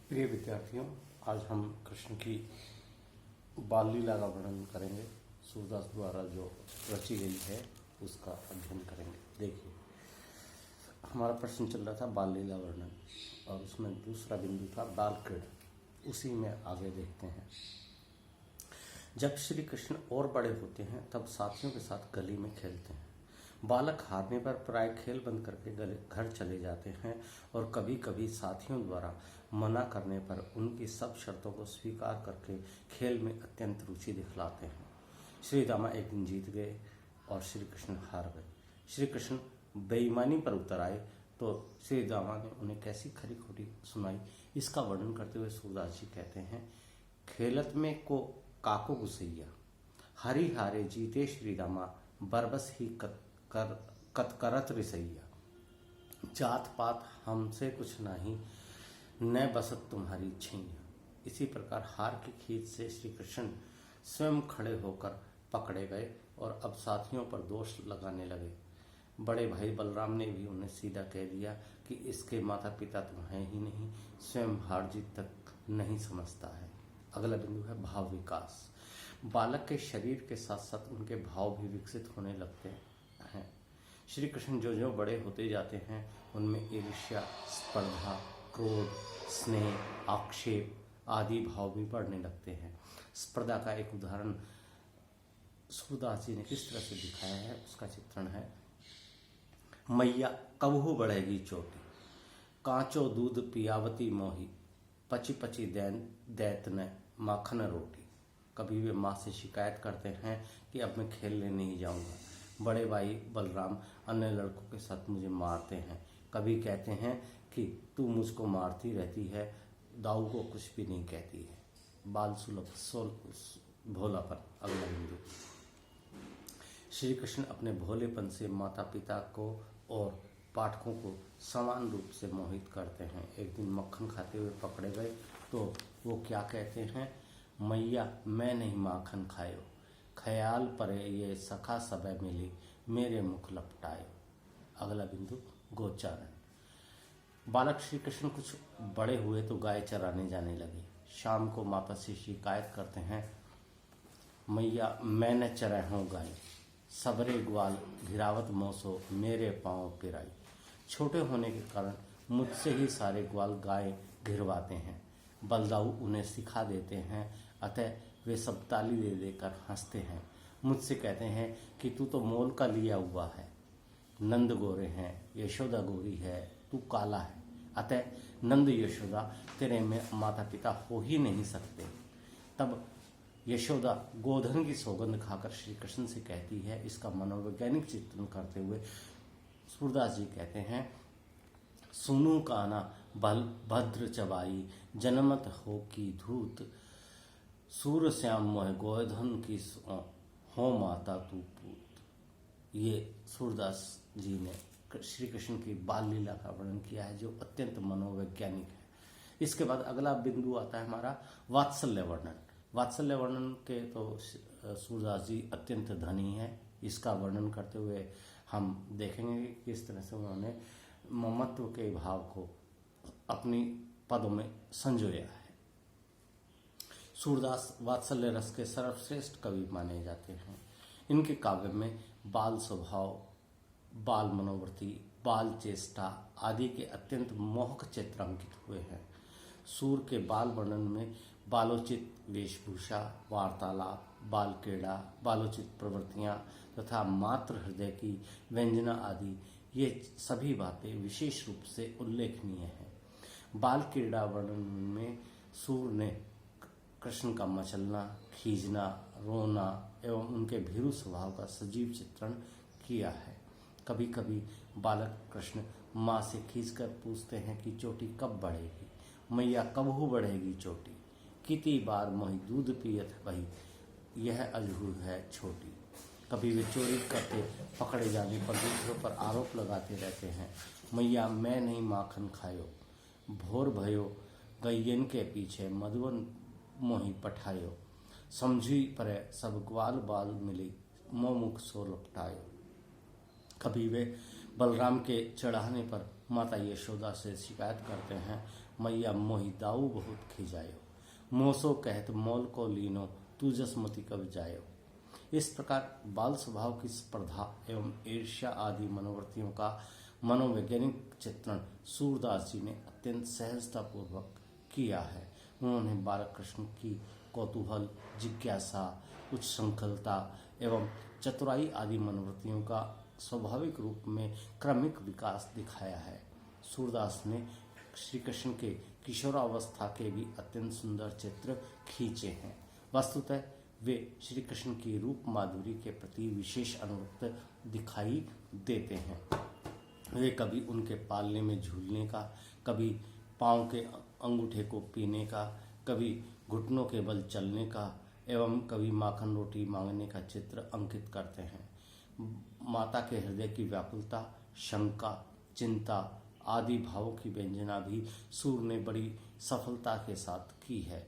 प्रिय विद्यार्थियों, आज हम कृष्ण की बाल लीला का वर्णन करेंगे। सूरदास द्वारा जो रची गई है उसका अध्ययन करेंगे। देखिए, हमारा प्रश्न चल रहा था बाल लीला वर्णन, और उसमें दूसरा बिंदु था बाल क्रीड़ा। उसी में आगे देखते हैं। जब श्री कृष्ण और बड़े होते हैं तब साथियों के साथ गली में खेलते हैं। बालक हारने पर प्राय खेल बंद करके घर चले जाते हैं और कभी कभी साथियों द्वारा मना करने पर उनकी सब शर्तों को स्वीकार करके खेल में अत्यंत रुचि दिखलाते हैं। श्री रामा एक दिन जीत गए और श्री कृष्ण हार गए। श्री कृष्ण बेईमानी पर उतर आए तो श्री रामा ने उन्हें कैसी खरी खोटी सुनाई, इसका वर्णन करते हुए सूरदास जी कहते हैं, खेलत में को काको गुसैया, हरि हारे जीते श्री रामा, बरबस ही कतकरत रिसैया, जात पात हमसे कुछ नहीं, न बसत तुम्हारी छैया। इसी प्रकार हार की खींच से श्री कृष्ण स्वयं खड़े होकर पकड़े गए और अब साथियों पर दोष लगाने लगे। बड़े भाई बलराम ने भी उन्हें सीधा कह दिया कि इसके माता पिता तो हैं ही नहीं, स्वयं हार जीत तक नहीं समझता है। अगला बिंदु है भाव विकास। बालक के शरीर के साथ साथ उनके भाव भी विकसित होने लगते हैं। श्री कृष्ण जो जो बड़े होते जाते हैं उनमें ईर्ष्या, स्पर्धा, क्रोध, स्नेह, आक्षेप आदि भाव भी बढ़ने लगते हैं। स्पर्धा का एक उदाहरण सूरदास जी ने किस तरह से दिखाया है, उसका चित्रण है। मैया कबहू बढ़ेगी चोटी, कांचो दूध पियावती मोही, पची पची दैतन माखन रोटी। कभी वे माँ से शिकायत करते हैं कि अब मैं खेलने नहीं जाऊंगा। बड़े भाई बलराम अन्य लड़कों के साथ मुझे मारते हैं। कभी कहते हैं कि तू मुझको मारती रहती है, दाऊ को कुछ भी नहीं कहती है। बाल सुलभ भोलापन। अगला बिंदु, श्री कृष्ण अपने भोलेपन से माता पिता को और पाठकों को समान रूप से मोहित करते हैं। एक दिन मक्खन खाते हुए पकड़े गए तो वो क्या कहते हैं, मैया मैं नहीं माखन खायो, ख्याल परे ये सखा सबे मिली, मेरे मुख लपटायो। अगला बिंदु गोचारण। बालक श्री कृष्ण कुछ बड़े हुए तो गाय चराने जाने लगे। शाम को माता से शिकायत करते हैं, मैया मैं न चरा हूँ गाय, सबरे ग्वाल घिरावत मौसो, मेरे पाँव पिराई। छोटे होने के कारण मुझसे ही सारे ग्वाल गाय घिरवाते हैं। बलदाऊ उन्हें सिखा देते हैं, अतः वे सब ताली दे देकर हंसते हैं। मुझसे कहते हैं कि तू तो मोल का लिया हुआ है, नंद गोरे हैं, यशोदा गोरी है, तू काला है, अतः नंद यशोदा तेरे में माता पिता हो ही नहीं सकते। तब यशोदा गोधन की सौगंध खाकर श्री कृष्ण से कहती है। इसका मनोवैज्ञानिक चित्रण करते हुए सूरदास जी कहते हैं, सुनु काना बल भद्र चबाई, जनमत हो की धूत, सूर श्याम मोह गोधन की हो माता तू पूत। ये सूरदास जी ने श्री कृष्ण की बाल लीला का वर्णन किया है, जो अत्यंत मनोवैज्ञानिक है। इसके बाद अगला बिंदु आता है हमारा वात्सल्य वर्णन। वात्सल्य वर्णन के तो सूरदास जी अत्यंत धनी है। इसका वर्णन करते हुए हम देखेंगे कि किस तरह से उन्होंने ममत्व के भाव को अपनी पदों में संजोया है। सूरदास वात्सल्य रस के सर्वश्रेष्ठ कवि माने जाते हैं। इनके काव्य में बाल स्वभाव, बाल मनोवृत्ति, बाल चेष्टा आदि के अत्यंत मोहक चित्र अंकित हुए हैं। सूर के बाल वर्णन में बालोचित वेशभूषा, वार्तालाप, बाल क्रीड़ा, बालोचित प्रवृत्तियां तथा मातृ हृदय की व्यंजना आदि ये सभी बातें विशेष रूप से उल्लेखनीय हैं। बाल क्रीड़ा वर्णन में सूर ने कृष्ण का मचलना, खींचना, रोना एवं उनके भीरू स्वभाव का सजीव चित्रण किया है। कभी कभी बालक कृष्ण माँ से खींचकर पूछते हैं कि चोटी कब बढ़ेगी, मैया कबहू बढ़ेगी चोटी, कितनी बार मोहि दूध पियत वही, यह अजहू है छोटी। कभी वे चोरी करते पकड़े जाने पर दूसरों पर आरोप लगाते रहते हैं, मैया मैं नहीं माखन खायो, भोर भयो गैयन के पीछे मधुवन मोहि पठायो, समझी पर सब ग्वाल बाल मिली, मुख सो लपटायो। कभी वे बलराम के चढ़ाने पर माता यशोदा से शिकायत करते हैं, मैया मोहि दाऊ बहुत खिजायो। मोसो कहत मौल को लीनो, तू जसमति कब जायो। इस प्रकार बाल स्वभाव की स्पर्धा एवं ईर्ष्या आदि मनोवृत्तियों का मनोवैज्ञानिक चित्रण सूरदास जी ने अत्यंत सहजतापूर्वक किया है। उन्होंने बालक कृष्ण की कौतूहल, जिज्ञासा, उच्च संकल्पता एवं चतुराई आदि मनोवृत्तियों का स्वाभाविक रूप में क्रमिक विकास दिखाया है। सूरदास ने श्री कृष्ण के किशोरावस्था के भी अत्यंत सुंदर चित्र खींचे हैं। वस्तुतः वे श्री कृष्ण की रूप माधुरी के प्रति विशेष अनुरक्त दिखाई देते हैं। वे कभी उनके पालने में झूलने का, कभी पाँव के अंगूठे को पीने का, कभी घुटनों के बल चलने का एवं कभी माखन रोटी मांगने का चित्र अंकित करते हैं। माता के हृदय की व्याकुलता, शंका, चिंता आदि भावों की व्यंजना भी सूर ने बड़ी सफलता के साथ की है।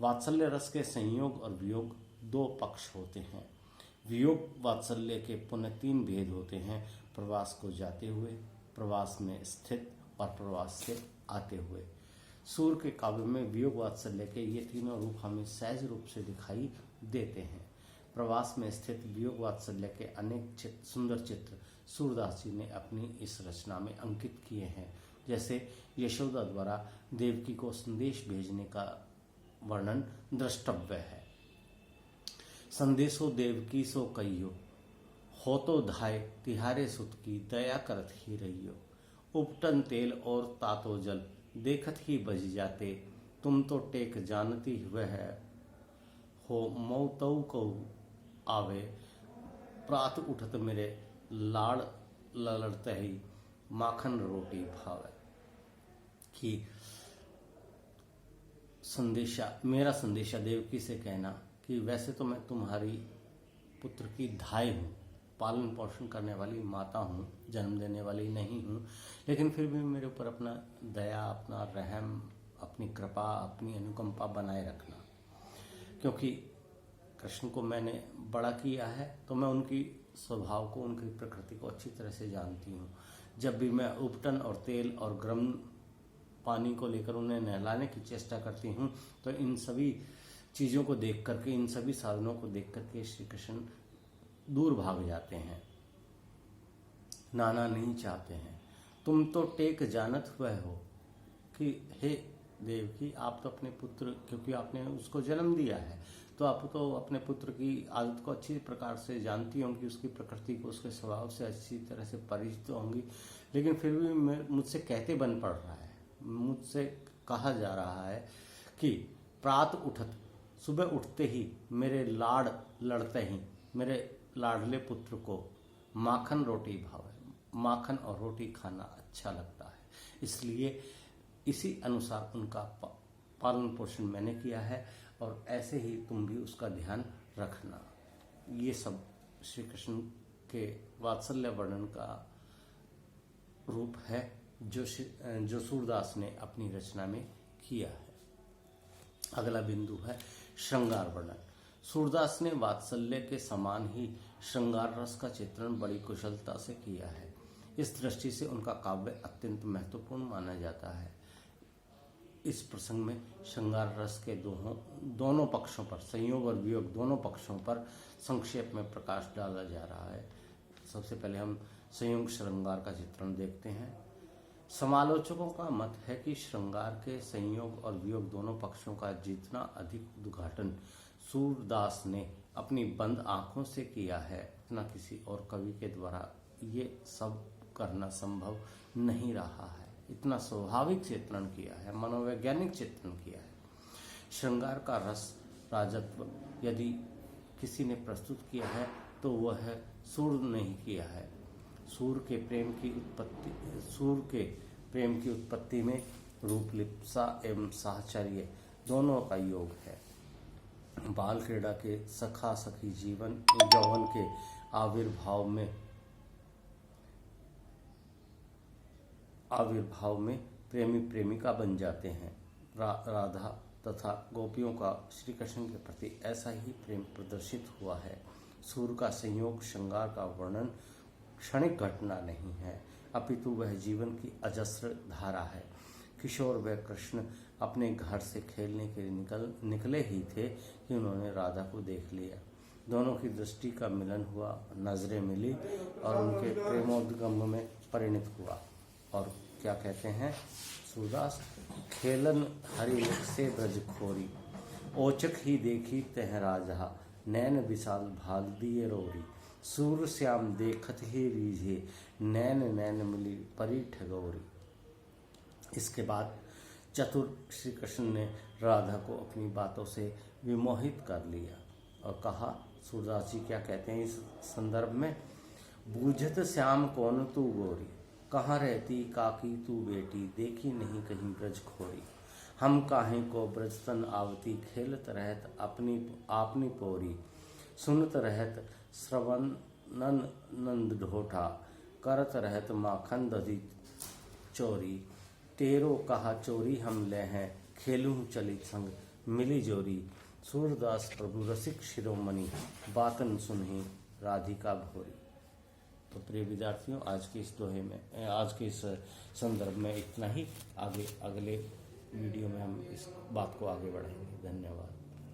वात्सल्य रस के संयोग और वियोग दो पक्ष होते हैं। वियोग वात्सल्य के पुनः तीन भेद होते हैं: प्रवास को जाते हुए, प्रवास में स्थित और प्रवास से आते हुए। सूर के काव्य में वियोग वात्सल्य के ये तीनों रूप हमें सहज रूप से दिखाई देते हैं। प्रवास में स्थित वियोग वात्सल्य के अनेक सुंदर चित्र सूरदास जी ने अपनी इस रचना में अंकित किए हैं। जैसे यशोदा द्वारा देवकी को संदेश भेजने का वर्णन द्रष्टव्य है। संदेशो देवकी सो कहियो, हो तो धाय तिहारे सुत की, दया करत ही रहियो। उपटन तेल और तातो जल, देखत ही बज जाते, तुम तो टेक जानती वह हो, मौतऊ को आवे, प्रात उठत मेरे लाड़ ललड़ते ही, माखन रोटी भावे। कि मेरा संदेशा देवकी से कहना कि वैसे तो मैं तुम्हारी पुत्र की धाय हूँ, पालन पोषण करने वाली माता हूँ, जन्म देने वाली नहीं हूँ, लेकिन फिर भी मेरे ऊपर अपना दया, अपना रहम, अपनी कृपा, अपनी अनुकंपा बनाए रखना। क्योंकि कृष्ण को मैंने बड़ा किया है तो मैं उनकी स्वभाव को, उनकी प्रकृति को अच्छी तरह से जानती हूँ। जब भी मैं उपटन और तेल और गर्म पानी को लेकर उन्हें नहलाने की चेष्टा करती हूँ तो इन सभी चीज़ों को देख करके, इन सभी साधनों को देख करके श्री कृष्ण दूर भाग जाते हैं, नाना नहीं चाहते हैं। तुम तो टेक जानत हुए हो कि हे देवकी, आप तो अपने पुत्र, क्योंकि आपने उसको जन्म दिया है तो आप तो अपने पुत्र की आदत को अच्छी प्रकार से जानती होंगी, उसकी प्रकृति को, उसके स्वभाव से अच्छी तरह से परिचित होंगी, लेकिन फिर भी मुझसे कहते बन पड़ रहा है, मुझसे कहा जा रहा है कि प्रात उठत, सुबह उठते ही मेरे लाड़ लड़ते ही मेरे लाडले पुत्र को माखन रोटी भावे, माखन और रोटी खाना अच्छा लगता है, इसलिए इसी अनुसार उनका पालन पोषण मैंने किया है और ऐसे ही तुम भी उसका ध्यान रखना। ये सब श्री कृष्ण के वात्सल्य वर्णन का रूप है जो सूरदास ने अपनी रचना में किया है। अगला बिंदु है श्रृंगार वर्णन। सूरदास ने वात्सल्य के समान ही श्रृंगार रस का चित्रण बड़ी कुशलता से किया है। इस दृष्टि से उनका काव्य अत्यंत महत्वपूर्ण माना जाता है। इस प्रसंग में श्रृंगार रस के दोनों पक्षों पर, संयोग और वियोग दोनों पक्षों पर संक्षेप में प्रकाश डाला जा रहा है। सबसे पहले हम संयोग श्रृंगार का चित्रण देखते हैं। समालोचकों का मत है कि श्रृंगार के संयोग और वियोग दोनों पक्षों का जितना अधिक उद्घाटन सूरदास ने अपनी बंद आंखों से किया है, उतना किसी और कवि के द्वारा ये सब करना संभव नहीं रहा है। इतना स्वाभाविक चित्रण किया है, मनोवैज्ञानिक चित्रण किया है। श्रृंगार का रस, राजत्व यदि किसी ने प्रस्तुत किया है तो वह है सूर ने ही किया है। सूर के प्रेम की उत्पत्ति में रूपलिप्सा एवं साहचर्य दोनों का योग है। बाल क्रीड़ा के सखा सखी जीवन यौवन के आविर्भाव में प्रेमी प्रेमिका बन जाते हैं। राधा तथा गोपियों का श्री कृष्ण के प्रति ऐसा ही प्रेम प्रदर्शित हुआ है। सूर का संयोग श्रृंगार का वर्णन क्षणिक घटना नहीं है, अपितु वह जीवन की अजस्र धारा है। किशोर व कृष्ण अपने घर से खेलने के लिए निकले ही थे कि उन्होंने राधा को देख लिया। दोनों की दृष्टि का मिलन हुआ, नजरें मिली और उनके प्रेमोद्गम में परिणत हुआ। और क्या कहते हैं सूरदास, खेलन हरि से ब्रज खोरी, ओचक ही देखी तह राजहा, नैन विशाल भाल दिए रोरी, सूर श्याम देखत ही रीझे, नैन नैन मिली परी ठगोरी। इसके बाद चतुर श्री कृष्ण ने राधा को अपनी बातों से विमोहित कर लिया और कहा, सूरदास जी क्या कहते हैं इस संदर्भ में, बूझत श्याम कौन तू गोरी, कहाँ रहती काकी तू बेटी, देखी नहीं कहीं ब्रज खोरी, हम काहे को ब्रज तन आवती, खेलत रहत अपनी आपनी पोरी, सुनत रहत श्रवण नंद ढोठा, करत रहत माखन दधी चोरी, तेरो कहा चोरी हम ले हैं, खेलूं चली संग मिली जोरी, सूरदास प्रभु रसिक शिरोमणि, बातन सुनहि राधिका भोरी। तो प्रिय विद्यार्थियों, आज के इस दोहे में, आज के इस संदर्भ में इतना ही। आगे अगले वीडियो में हम इस बात को आगे बढ़ाएंगे। धन्यवाद।